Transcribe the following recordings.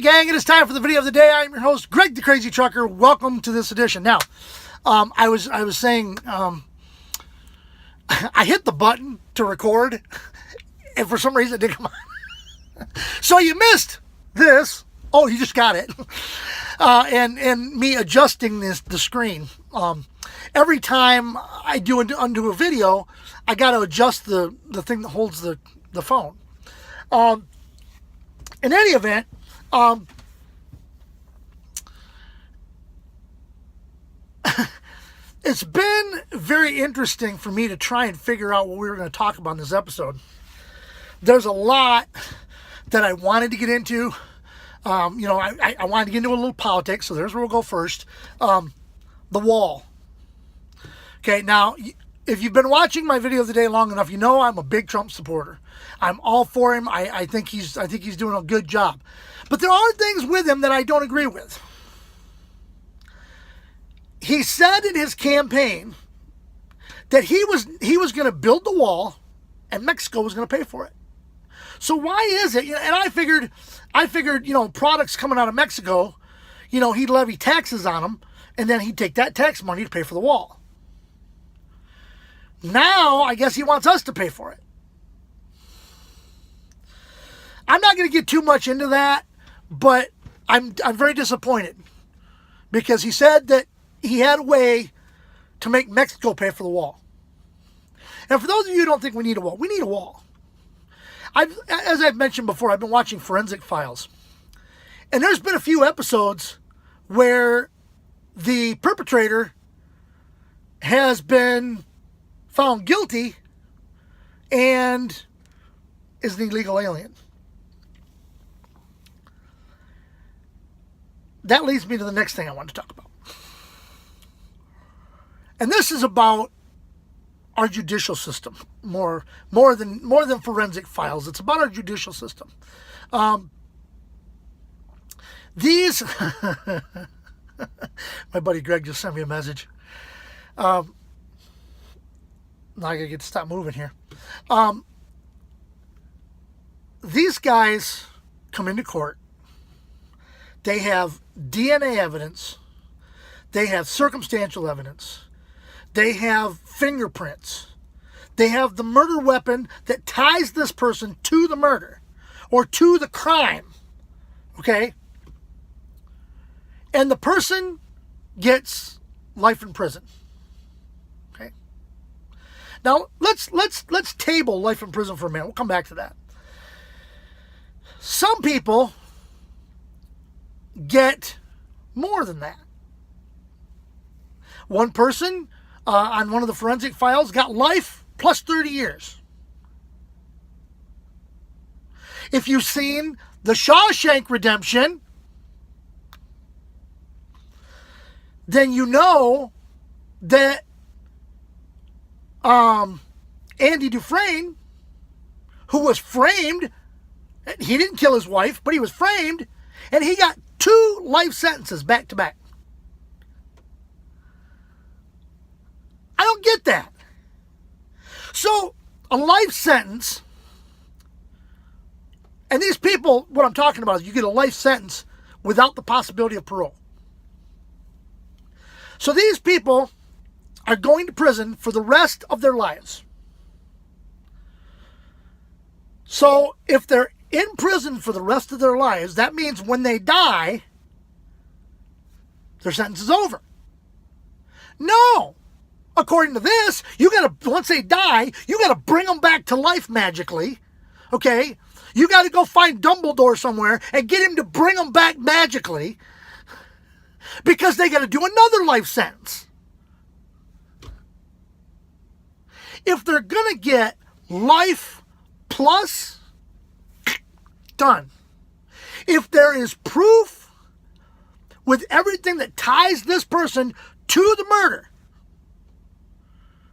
gang, it is time for the video of the day. I'm your host, Greg the Crazy Trucker. Welcome to this edition. Now, I was saying, I hit the button to record, and for some reason it didn't come on. So you missed this. Oh, you just got it. And me adjusting the screen. Every time I undo a video, I got to adjust the thing that holds the phone. In any event, it's been very interesting for me to try and figure out what we were going to talk about in this episode. There's a lot that I wanted to get into. I wanted to get into a little politics, so there's where we'll go first. The wall. Okay, now, if you've been watching my video of the day long enough, you know I'm a big Trump supporter. I'm all for him. I think he's doing a good job. But there are things with him that I don't agree with. He said in his campaign that he was going to build the wall and Mexico was going to pay for it. So why is it? And I figured, products coming out of Mexico, he'd levy taxes on them and then he'd take that tax money to pay for the wall. Now, I guess he wants us to pay for it. I'm not going to get too much into that, but I'm very disappointed because he said that he had a way to make Mexico pay for the wall. And for those of you who don't think we need a wall, we need a wall. As I've mentioned before, I've been watching Forensic Files. And there's been a few episodes where the perpetrator has been found guilty and is an illegal alien. That leads me to the next thing I want to talk about. And this is about our judicial system, more than Forensic Files. It's about our judicial system. These, my buddy Greg just sent me a message. Now I gotta get to stop moving here. These guys come into court. They have DNA evidence. They have circumstantial evidence. They have fingerprints. They have the murder weapon that ties this person to the murder or to the crime. Okay? And the person gets life in prison. Okay? Now, let's table life in prison for a minute. We'll come back to that. Some people get more than that. One person on one of the Forensic Files got life plus 30 years. If you've seen The Shawshank Redemption, then you know that Andy Dufresne, who was framed, he didn't kill his wife, but he was framed, and he got 2 life sentences back to back. I don't get that. So, a life sentence, and these people, what I'm talking about is you get a life sentence without the possibility of parole. So these people are going to prison for the rest of their lives. So if they're in prison for the rest of their lives, that means when they die, their sentence is over. No. According to this, once they die, you gotta bring them back to life magically. Okay? You gotta go find Dumbledore somewhere and get him to bring them back magically because they gotta do another life sentence. If they're gonna get life plus, done. If there is proof with everything that ties this person to the murder,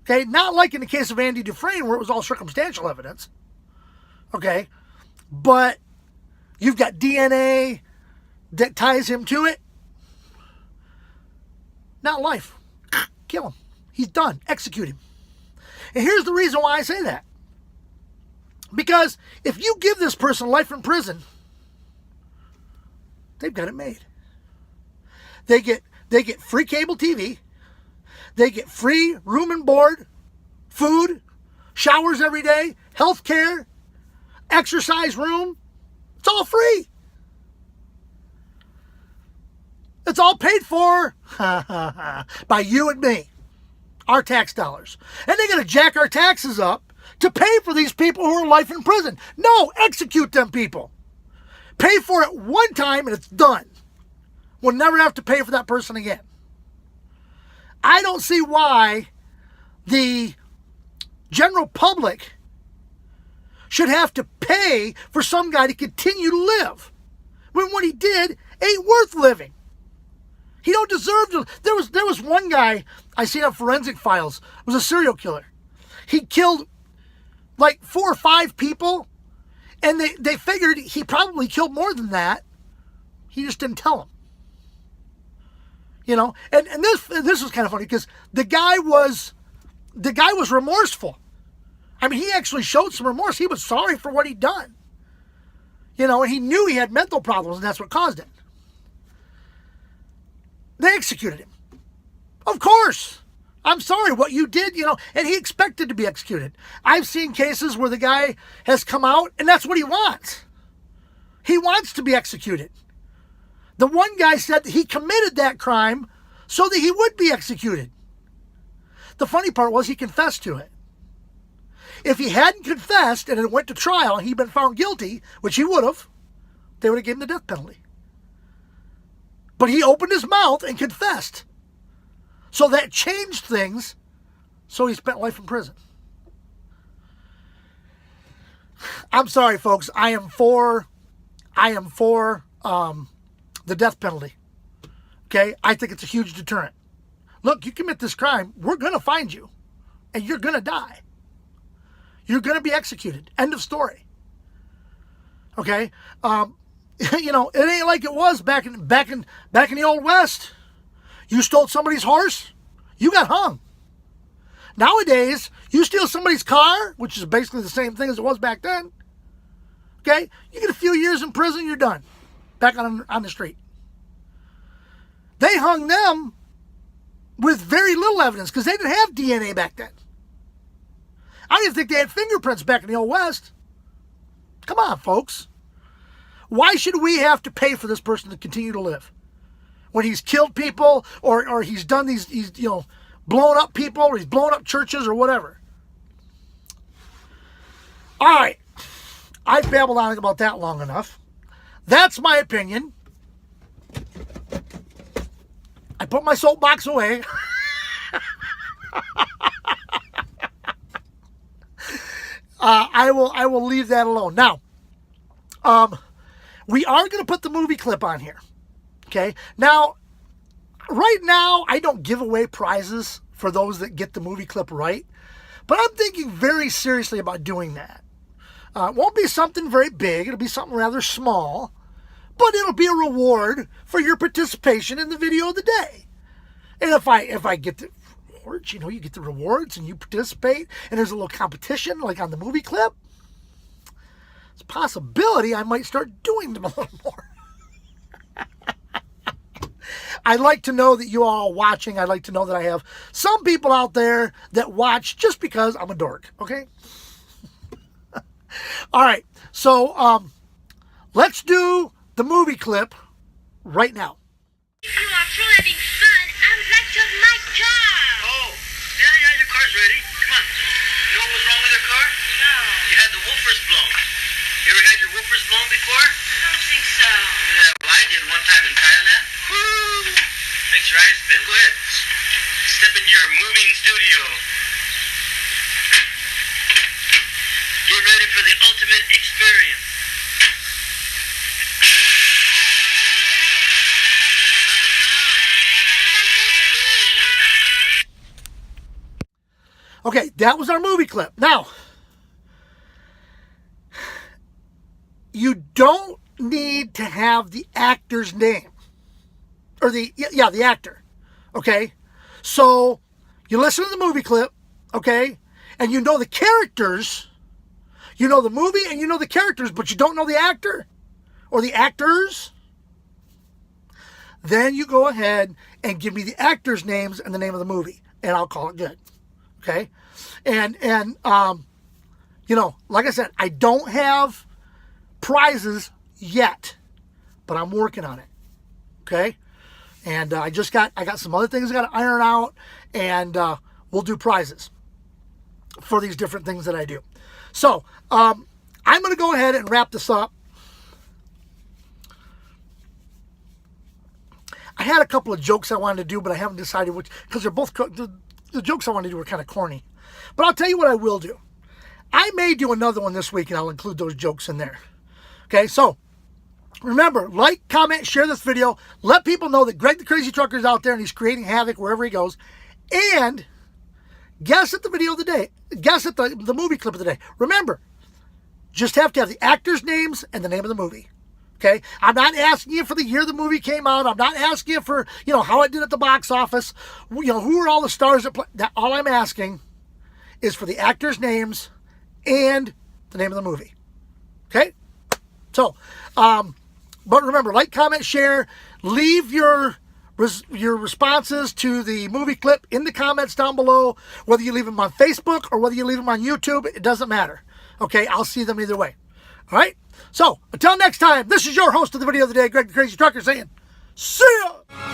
okay, not like in the case of Andy Dufresne where it was all circumstantial evidence, okay, but you've got DNA that ties him to it, not life. Kill him. He's done. Execute him. And here's the reason why I say that. Because if you give this person life in prison, they've got it made. They get free cable TV. They get free room and board, food, showers every day, health care, exercise room. It's all free. It's all paid for by you and me, our tax dollars. And they're going to jack our taxes up to pay for these people who are life in prison. No, execute them people. Pay for it one time and it's done. We'll never have to pay for that person again. I don't see why the general public should have to pay for some guy to continue to live when what he did ain't worth living. He don't deserve to. There was one guy I seen on Forensic Files, was a serial killer. He killed like 4 or 5 people, and they figured he probably killed more than that. He just didn't tell them. You know, and this was kind of funny because the guy was remorseful. I mean, he actually showed some remorse. He was sorry for what he'd done. You know, and he knew he had mental problems, and that's what caused it. They executed him. Of course. I'm sorry, what you did, you know, and he expected to be executed. I've seen cases where the guy has come out, and that's what he wants. He wants to be executed. The one guy said that he committed that crime so that he would be executed. The funny part was he confessed to it. If he hadn't confessed and it went to trial and he'd been found guilty, which he would have, they would have given him the death penalty. But he opened his mouth and confessed. So that changed things, so he spent life in prison. I'm sorry, folks. I am for the death penalty. Okay? I think it's a huge deterrent. Look, you commit this crime, we're going to find you. And you're going to die. You're going to be executed. End of story. Okay? You know, it ain't like it was back in the Old West. You stole somebody's horse, you got hung. Nowadays, you steal somebody's car, which is basically the same thing as it was back then. Okay? You get a few years in prison, you're done. Back on the street. They hung them with very little evidence because they didn't have DNA back then. I don't even think they had fingerprints back in the Old West. Come on, folks. Why should we have to pay for this person to continue to live? When he's killed people or he's done he's blown up people or he's blown up churches or whatever. All right. I've babbled on about that long enough. That's my opinion. I put my soapbox away. I will leave that alone. Now, we are going to put the movie clip on here. Okay? Now, right now, I don't give away prizes for those that get the movie clip right. But I'm thinking very seriously about doing that. It won't be something very big. It'll be something rather small. But it'll be a reward for your participation in the video of the day. And if I get the rewards, you get the rewards and you participate and there's a little competition like on the movie clip, it's a possibility I might start doing them a little more. I'd like to know that you all are watching. I'd like to know that I have some people out there that watch just because I'm a dork, okay? All right, so let's do the movie clip right now. If you are through having fun, I would like to have my car. Oh, yeah, your car's ready. Come on. You know what was wrong with your car? No. You had the woofers blown. You ever had your woofers blown before? I don't think so. Yeah, well, I did one time in Thailand. Woo! Makes your eyes spin. Go ahead. Step into your moving studio. Get ready for the ultimate experience. Okay, that was our movie clip. Now, you don't need to have the actor's name. Or the actor. Okay? So, you listen to the movie clip, okay? And you know the characters. You know the movie and you know the characters, but you don't know the actor or the actors. then you go ahead and give me the actors' names and the name of the movie, and I'll call it good. Okay? And you know, like I said, I don't have prizes yet, but I'm working on it. Okay? And I got some other things I got to iron out, and we'll do prizes for these different things that I do. So, I'm going to go ahead and wrap this up. I had a couple of jokes I wanted to do, but I haven't decided which, because they're both, the jokes I wanted to do were kind of corny. But I'll tell you what I will do. I may do another one this week, and I'll include those jokes in there. Okay, so remember, like, comment, share this video. Let people know that Greg the Crazy Trucker is out there, and he's creating havoc wherever he goes. And guess at the video of the day. Guess at the movie clip of the day. Remember, just have to have the actors' names and the name of the movie. Okay? I'm not asking you for the year the movie came out. I'm not asking you for, you know, how it did at the box office. You know, who are all the stars that play. All I'm asking is for the actors' names and the name of the movie. Okay? So, but remember, like, comment, share. Leave your responses to the movie clip in the comments down below. Whether you leave them on Facebook or whether you leave them on YouTube, it doesn't matter. Okay? I'll see them either way. All right? So, until next time, this is your host of the video of the day, Greg the Crazy Trucker, saying, see ya!